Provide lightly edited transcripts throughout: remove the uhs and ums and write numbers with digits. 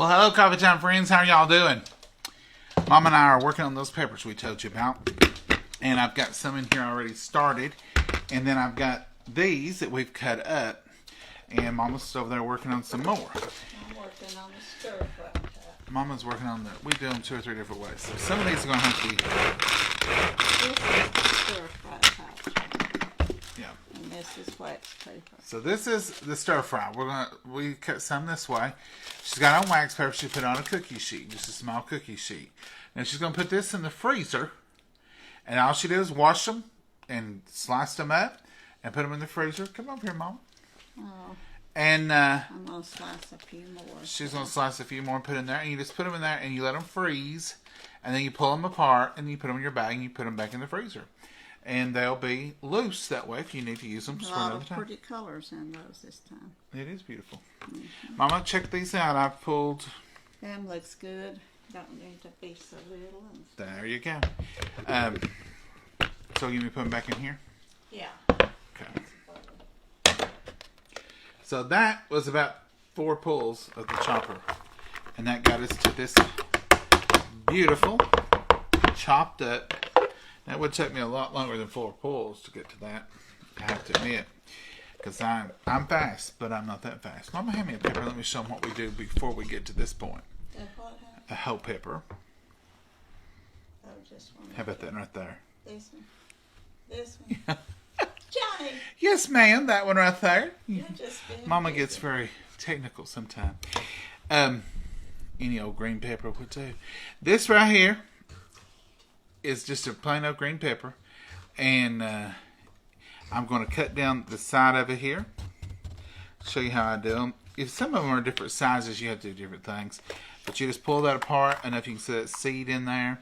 Well, hello, Coffee Time friends. How are y'all doing? Mom and I are working on those peppers we told you about. And I've got some in here already started. And then I've got these that we've cut up. And Mama's over there working on some more. I'm working on the stir fry type. Mama's working on we do them 2 or 3 different ways. So some of these are going to have to be... This is the stir fry type. Yeah. And this is wax paper. So this is the stir fry. We cut some this way. She's got on wax paper. She put on a cookie sheet, just a small cookie sheet. Now she's going to put this in the freezer, and all she did is wash them and slice them up and put them in the freezer. Come over here, Mom. Oh. And I'm going to slice a few more. She's going to slice a few more and put in there, and you just put them in there and you let them freeze, and then you pull them apart and you put them in your bag and you put them back in the freezer. And they'll be loose that way if you need to use them for another time. A lot of pretty colors in those this time. It is beautiful. Mm-hmm. Mama, check these out. I've pulled... Them looks good. Don't need to be so little. There you go. So you want me to put them back in here? Yeah. Okay. So that was about 4 pulls of the chopper. And that got us to this beautiful, chopped up... That would take me a lot longer than 4 pulls to get to that, I have to admit. Because I'm fast, but I'm not that fast. Mama, hand me a pepper. Let me show them what we do before we get to this point. A whole pepper. Oh, just one. How about that right there? This one. This one. Johnny! Yes, ma'am. That one right there. You're just Mama gets very technical sometimes. Any old green pepper would do. This right here is just a plain old green pepper, and I'm going to cut down the side of it here. Show you how I do them. If some of them are different sizes, you have to do different things, but you just pull that apart enough you can see that seed in there,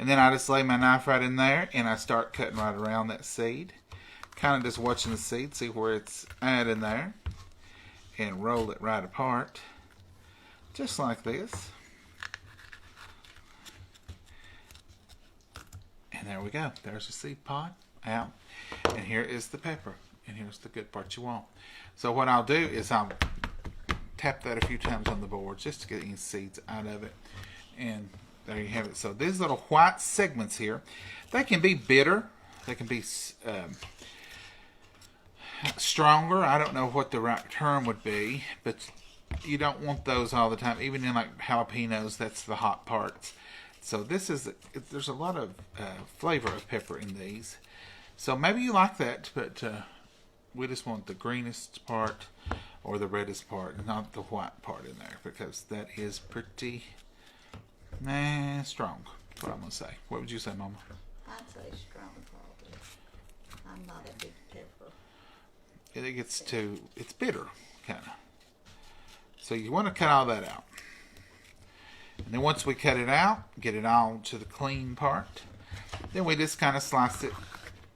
and then I just lay my knife right in there and I start cutting right around that seed, kind of just watching the seed, see where it's at in there, and roll it right apart just like this. And there we go. There's the seed pod out. And here is the pepper. And here's the good part you want. So what I'll do is I'll tap that a few times on the board just to get any seeds out of it. And there you have it. So these little white segments here, they can be bitter. They can be stronger. I don't know what the right term would be. But you don't want those all the time. Even in like jalapenos, that's the hot parts. So this is, there's a lot of flavor of pepper in these. So maybe you like that, but we just want the greenest part or the reddest part, not the white part in there, because that is pretty strong. That's what I'm going to say. What would you say, Mama? I'd say strong probably. I'm not a big pepper. It gets too, it's bitter, kind of. So you want to cut all that out. And then once we cut it out, get it all to the clean part, then we just kind of slice it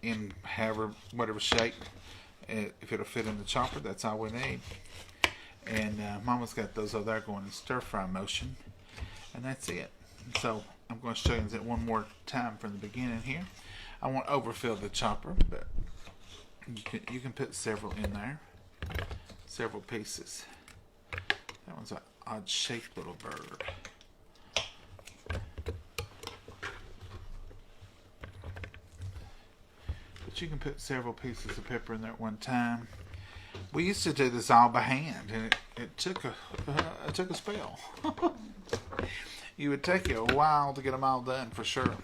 in whatever shape. If it'll fit in the chopper, that's all we need. And Mama's got those over there going in stir fry motion. And that's it. So I'm going to show you that one more time from the beginning here. I won't overfill the chopper, but you can put several in there. Several pieces. That one's an odd shaped little bird. You can put several pieces of pepper in there at one time. We used to do this all by hand, and it took a spell. You would take you a while to get them all done for sure.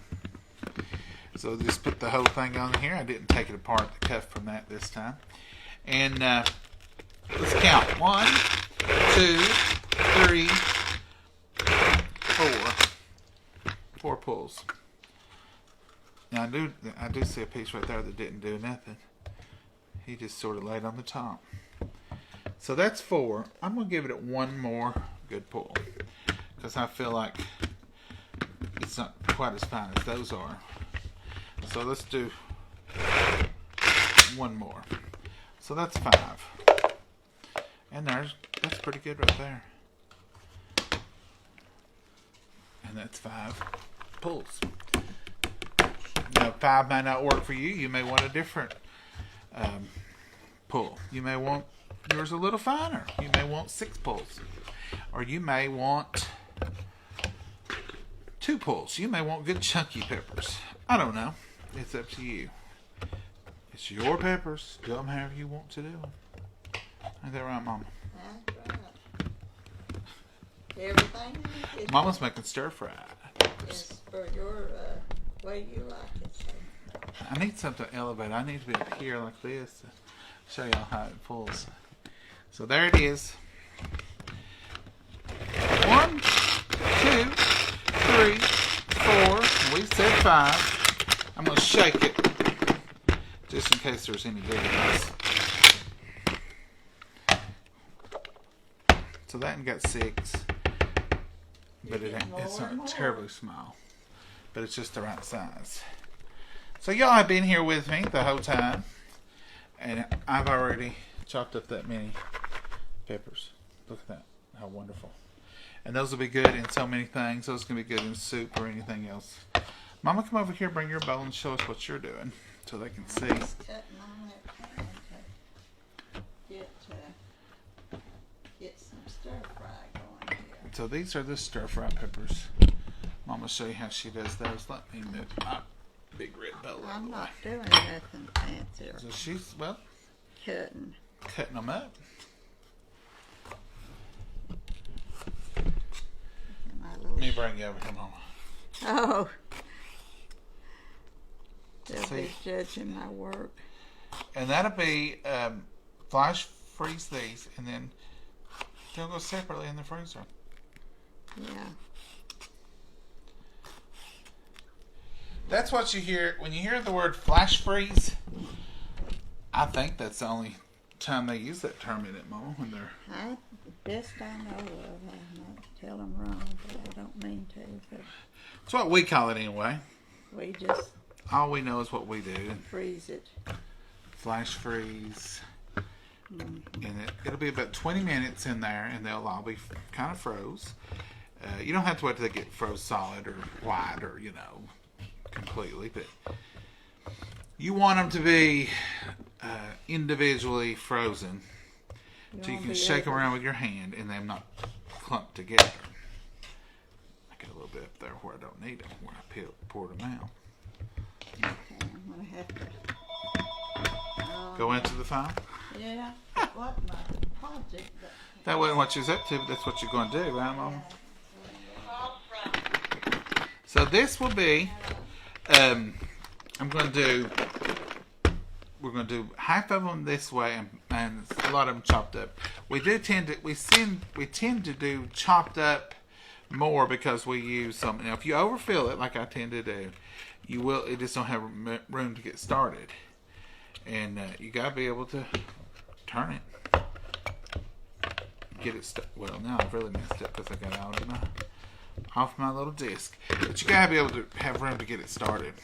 So just put the whole thing on here. I didn't take it apart, the cuff from that this time. And let's count. 1, 2, 3, 4. 4 pulls. Now I do see a piece right there that didn't do nothing. He just sort of laid on the top. So that's 4. I'm going to give it one more good pull, because I feel like it's not quite as fine as those are. So let's do one more. So that's 5. And that's pretty good right there. And that's 5 pulls. Now, 5 might not work for you. You may want a different pull. You may want yours a little finer. You may want 6 pulls. Or you may want 2 pulls. You may want good chunky peppers. I don't know. It's up to you. It's your peppers. Do them however you want to do them. Ain't that right, Mama? That's right. Everything is Mama's making stir-fried peppers. for your way you like it. So. I need something elevated. I need to be up here like this to show y'all how it pulls. So there it is. 1, 2, 3, 4. We said 5. I'm going to shake it just in case there's any difference. So that one got 6. But it's not terribly small. But it's just the right size. So y'all have been here with me the whole time. And I've already chopped up that many peppers. Look at that. How wonderful. And those will be good in so many things. Those can be good in soup or anything else. Mama, come over here, bring your bowl and show us what you're doing so they can see. I'm just cutting on that pan to get some stir fry going here. So these are the stir-fry peppers. Mama, show you how she does those. Let me move my big red bowl out of I'm the way. not doing nothing fancy or So she's, well, cutting. cutting them up. Let me bring you over here, Mama. Oh. They'll See? be judging my work. And that'll be flash freeze these, and then they'll go separately in the freezer. Yeah. That's what you hear when you hear the word flash freeze. I think that's the only time they use that term in it, Mama, when they're. Best I know of. I might tell them wrong, but I don't mean to. But It's what we call it anyway. we just All we know is what we do. freeze it. Flash freeze. Mm-hmm. And it'll be about 20 minutes in there, and they'll all be kind of froze. You don't have to wait till they get froze solid or white or, completely. But you want them to be individually frozen. So you can shake them around with your hand and them not clump together. I got a little bit up there where I don't need them, where I poured them out. Okay, I'm going to have to... Go into the fire? Yeah, what my project... That wasn't what you was up to, but that's what you're going to do, right, Mama? So this will be... we're going to do half of them this way and a lot of them chopped up. We tend to do chopped up more because we use some. Now, if you overfill it, like I tend to do, it just don't have room to get started. And you got to be able to turn it. Get it well, now I've really messed up because I got out of off my little disc. But you got to be able to have room to get it started.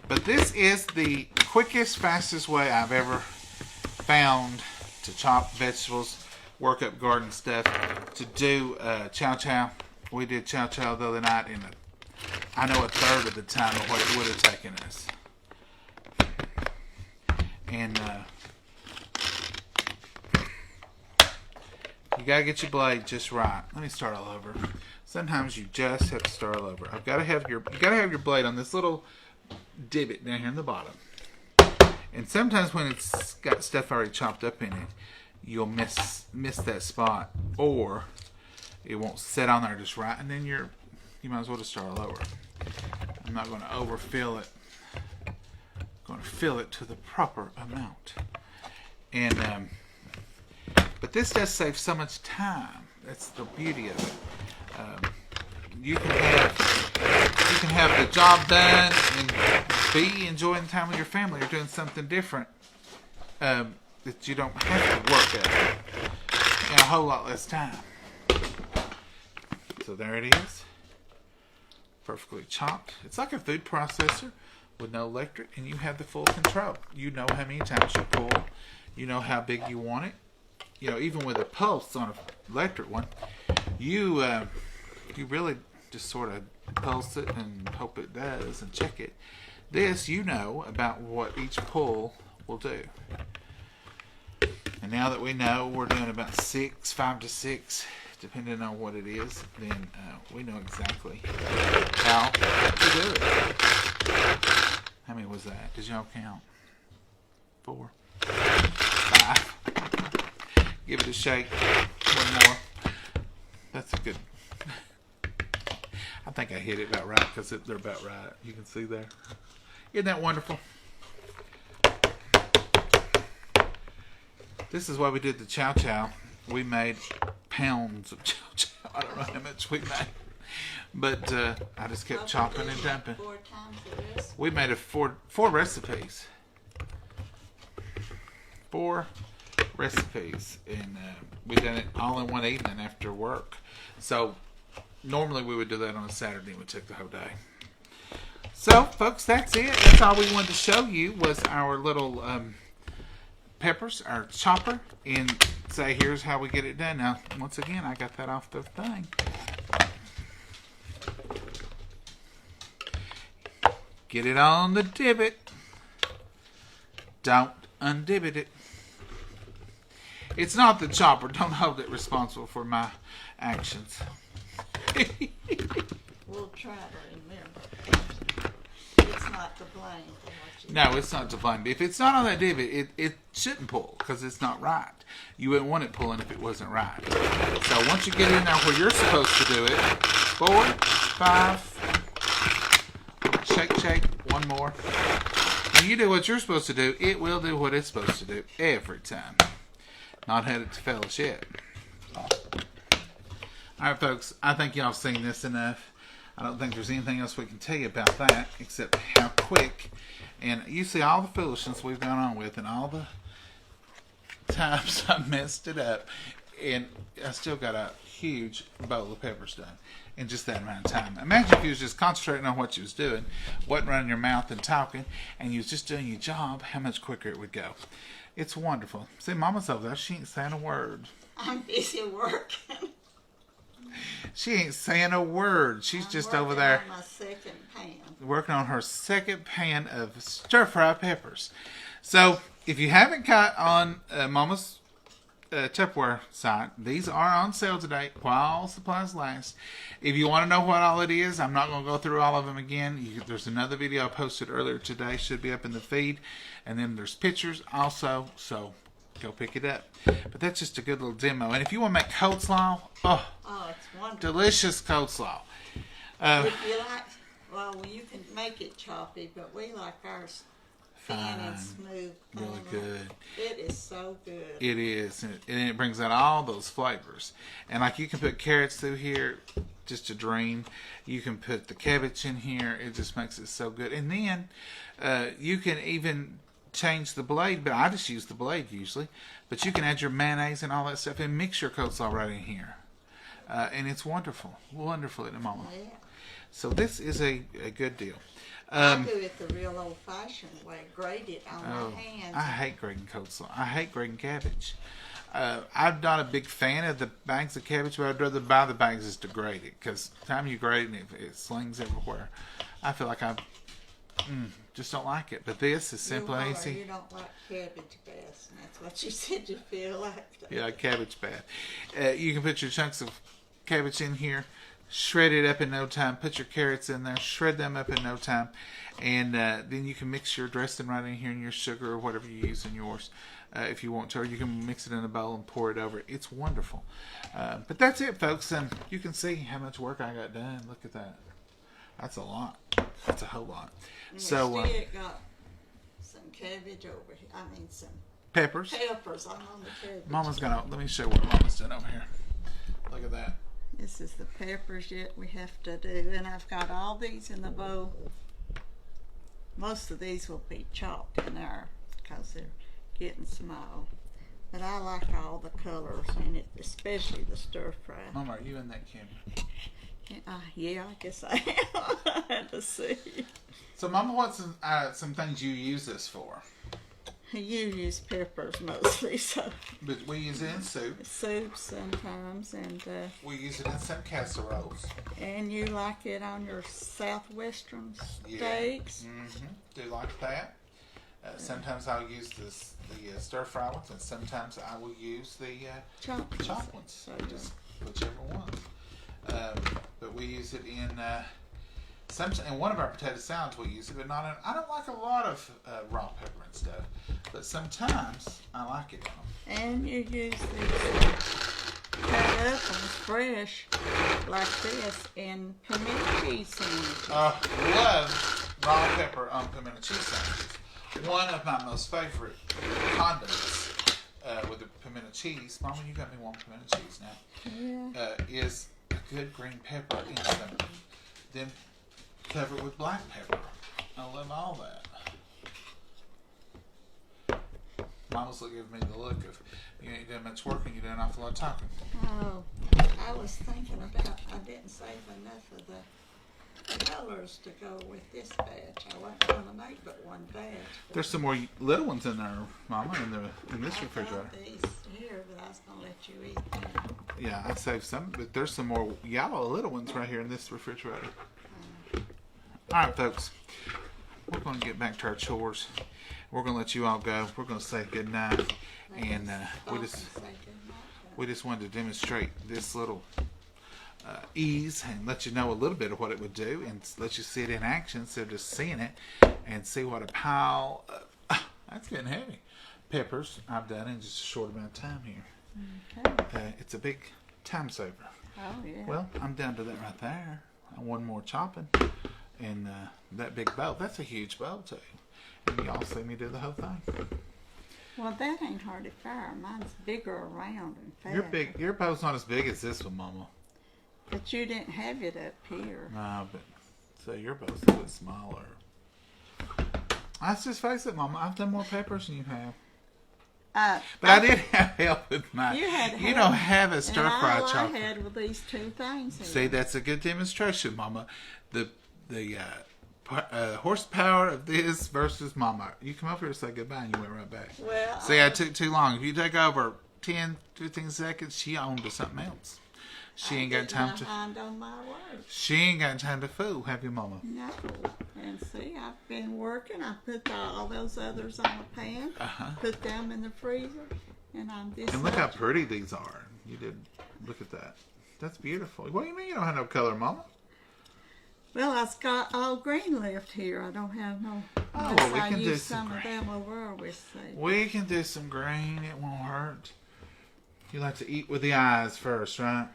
But this is the quickest, fastest way I've ever found to chop vegetables, work up garden stuff, to do chow chow. We did chow chow the other night in I know a third of the time of what it would have taken us. And you gotta get your blade just right. Let me start all over. Sometimes you just have to start all over. You gotta have your blade on this little divot down here in the bottom. And sometimes when it's got stuff already chopped up in it, you'll miss that spot, or it won't set on there just right, and then you might as well just start all over. I'm not going to overfill it. I'm going to fill it to the proper amount. And but this does save so much time. That's the beauty of it. You can have the job done and be enjoying time with your family or doing something different that you don't have to work at in a whole lot less time. So there it is. Perfectly chopped. It's like a food processor with no electric, and you have the full control. You know how many times you pull. You know how big you want it. Even with a pulse on an electric one, you really just sort of pulse it and hope it does and check it. This, about what each pull will do. And now that we know we're doing about 5 to 6 depending on what it is, then we know exactly how to do it. How many was that? Did y'all count? 4, 5. Give it a shake. One more. That's a good. I think I hit it about right because they're about right. You can see there. Isn't that wonderful? This is why we did the chow chow. We made pounds of chow chow. I don't know how much we made. But I just kept chopping and dumping. 4 times this. We made 4 recipes. 4 recipes. And we done it all in one evening after work. So normally we would do that on a Saturday and we took the whole day. So folks, that's it. That's all we wanted to show you was our little peppers, our chopper, and say here's how we get it done. Now once again, I got that off the thing. Get it on the divot. Don't undivot it. It's not the chopper. Don't hold it responsible for my actions. We'll try to remember. It's not to blame for what you No, it's not to blame. If it's not on that divot, it shouldn't pull because it's not right. You wouldn't want it pulling if it wasn't right. So once you get in there where you're supposed to do it, 4, 5, shake, shake, one more. When you do what you're supposed to do, it will do what it's supposed to do every time. Not headed to fellowship. Alright folks, I think y'all have seen this enough. I don't think there's anything else we can tell you about that except how quick. And you see all the foolishness we've gone on with and all the times I messed it up. And I still got a huge bowl of peppers done in just that amount of time. Imagine if you was just concentrating on what you was doing, wasn't running your mouth and talking, and you was just doing your job, how much quicker it would go. It's wonderful. See, Mama's over there. She ain't saying a word. I'm busy working. She ain't saying a word. She's I'm just over there on my second pan. working on her second pan of stir-fry peppers. So, if you haven't got on Mama's Tupperware site, these are on sale today while supplies last. If you want to know what all it is, I'm not going to go through all of them again. There's another video I posted earlier today, should be up in the feed, and then there's pictures also, so go pick it up. But that's just a good little demo. And if you want to make coleslaw, Oh, it's wonderful. delicious coleslaw. If you like, well, you can make it choppy, but we like ours thin and smooth. Really good. It is so good. It is, and it brings out all those flavors. And like you can put carrots through here, just a dream. You can put the cabbage in here. It just makes it so good. And then you can even change the blade, but I just use the blade usually. But you can add your mayonnaise and all that stuff and mix your coleslaw right in here. And it's wonderful. Wonderful in a moment. Yeah. So this is a good deal. I do it the real old-fashioned way. Grate it on my hands. I hate grating coleslaw. I hate grating cabbage. I'm not a big fan of the bags of cabbage, but I'd rather buy the bags is to grate it. Because the time you grate it, it slings everywhere. I feel like I just don't like it. But this is simple and easy. You don't like cabbage best, and that's what you said you feel like. Yeah, cabbage bad. You can put your chunks of cabbage in here. Shred it up in no time. Put your carrots in there. Shred them up in no time. And then you can mix your dressing right in here and your sugar or whatever you use in yours if you want to. Or you can mix it in a bowl and pour it over it. It's wonderful. But that's it, folks. You can see how much work I got done. Look at that. That's a lot. That's a whole lot. And So still got some cabbage over here. I mean some peppers. peppers. I'm on the cabbage. Mama's gonna. Let me show you what Mama's done over here. Look at that. This is the peppers yet we have to do, and I've got all these in the bowl. Most of these will be chopped in there because they're getting small. But I like all the colors in it, especially the stir fry. Mama, are you in that camera? Yeah, I guess I am. I had to see. So, Mama, what's some things you use this for? You use peppers mostly, so. But we use it in soup. Soup sometimes, and We use it in some casseroles. and you like it on your southwestern steaks. Yeah. Do like that. Sometimes I'll use the stir fry ones, and sometimes I will use the Chopped chopped ones. So Just whichever We use it in in one of our potato salads. We use it, but not in. I don't like a lot of raw pepper and stuff, but sometimes I like it in them. And you use these cut up and fresh like this in pimento cheese sandwiches. Love raw pepper on pimento cheese sandwiches. One of my most favorite condiments with the pimento cheese, Mama, you got me one pimento cheese now, is a good green pepper in some. Then cover it with black pepper. I love all that. Mama's giving me the look of, you ain't doing much work and you're doing an awful lot of talking. Oh, I was thinking about, I didn't save enough of the colors to go with this batch. I wasn't going to make but one batch. There's some more little ones in there, Mama, in this I refrigerator. got these here, but I was going to let you eat them. Yeah, I saved some, but there's some more yellow little ones right here in this refrigerator. All right, folks, we're going to get back to our chores. We're going to let you all go. We're going to say good night, and we just wanted to demonstrate this little ease and let you know a little bit of what it would do, and let you see it in action instead of just seeing it, and see what a pile of, that's getting heavy, peppers I've done in just a short amount of time here. Okay. It's a big time saver. Oh, yeah. Well, I'm down to that right there. One more chopping. And that big bowl, that's a huge bowl too. And y'all see me do the whole thing. Well, that ain't hard to fire. Mine's bigger around and fatter. Your bowl's not as big as this one, Mama. But you didn't have it up here. No, but so your bowl's a bit smaller. Let's just face it, Mama. I've done more peppers than you have. But I did have help with mine. You don't have a stir fry chopper. All I had were these two things. See, that's a good demonstration, Mama. The horsepower of this versus Mama. You come over here and say goodbye and you went right back. Well, see, I took too long. If you take over 10, 15 seconds, she on to something else. She ain't got time to. On my work. She ain't got time to fool. Have you, Mama? No. And see, I've been working. I put all those others on the pan. Put them in the freezer, and I'm just. And look how pretty these are. You did. Look at that. That's beautiful. What do you mean you don't have no color, Mama? Well, I've got all green left here. I don't have no. Oh, well, we can do use some of green. them over with. We can do some green. It won't hurt. You like to eat with the eyes first, right?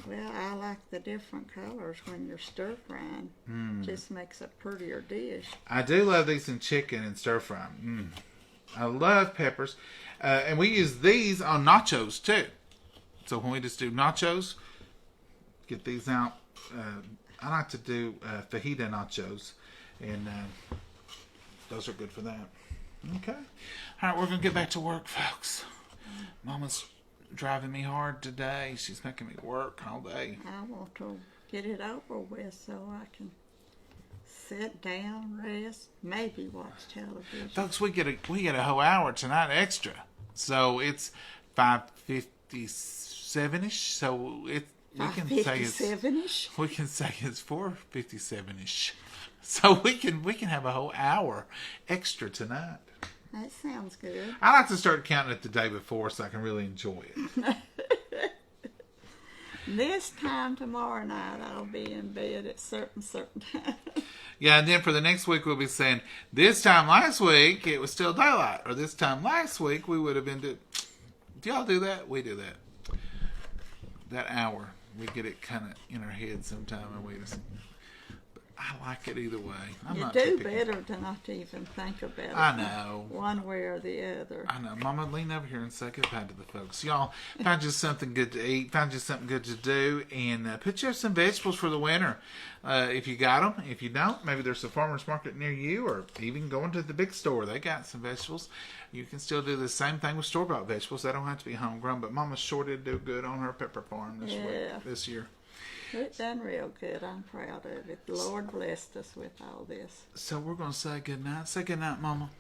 Well, I like the different colors when you're stir frying. Just makes a prettier dish. I do love these in chicken and stir fry. I love peppers. And we use these on nachos too. So when we just do nachos, get these out. I like to do fajita nachos. And those are good for that. Okay. All right, we're going to get back to work, folks. Mama's driving me hard today. She's making me work all day. I want to get it over with so I can sit down, rest, maybe watch television. Folks, we get a whole hour tonight extra. So it's 5:57ish. So we can say it's 4:57ish. So we can have a whole hour extra tonight. That sounds good. I like to start counting it the day before so I can really enjoy it. This time tomorrow night, I'll be in bed at certain time. Yeah, and then for the next week, we'll be saying, this time last week, it was still daylight. Or this time last week, we would have been do y'all do that? We do that. That hour. We get it kind of in our head sometime, and we just... I like it either way. You do better to not even think about it. I know. One way or the other. I know. Mama, lean over here and say goodbye to the folks. Y'all, find you something good to eat. Find you something good to do. And put you some vegetables for the winter. If you got them. If you don't, maybe there's a farmer's market near you. Or even going to the big store. They got some vegetables. You can still do the same thing with store-bought vegetables. They don't have to be homegrown. But Mama sure did do good on her pepper farm this year. It done real good. I'm proud of it. The Lord blessed us with all this. So we're going to say good night. Say good night, Mama.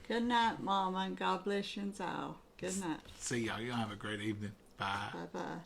Good night, Mama, and God bless you all. Good night. See y'all. Y'all have a great evening. Bye. Bye-bye.